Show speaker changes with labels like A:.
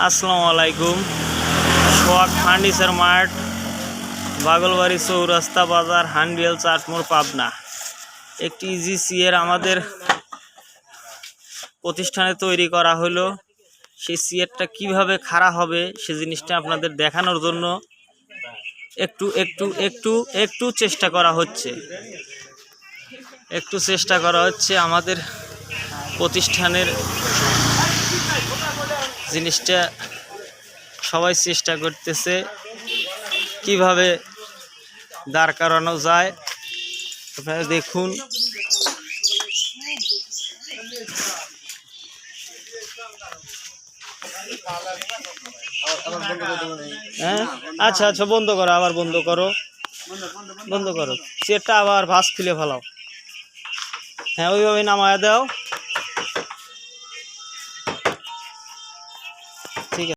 A: আসসালামু আলাইকুম। সোহাগ furniture mart, বাগলবাড়ি চৌরাস্তা বাজার, হান্ডিয়াল, চাটমোড়, পাবনা। একটি ইজি চেয়ার আমাদের প্রতিষ্ঠানে তৈরি করা হলো। সেই চেয়ারটা কিভাবে খাড়া হবে সে জিনিসটা আপনাদের দেখানোর জন্য একটু চেষ্টা করা হচ্ছে। আমাদের প্রতিষ্ঠানের জিনিসটা সবাই চেষ্টা করতেছে কিভাবে দাঁড় করানো যায়। আপনারা দেখুন। হ্যাঁ, আচ্ছা আচ্ছা, বন্ধ করো, আবার বন্ধ করো, চেয়ারটা আবার ভাঁজ খুলে ফেলাও। হ্যাঁ, ওইভাবে নামায়া দাও। ঠিক আছে।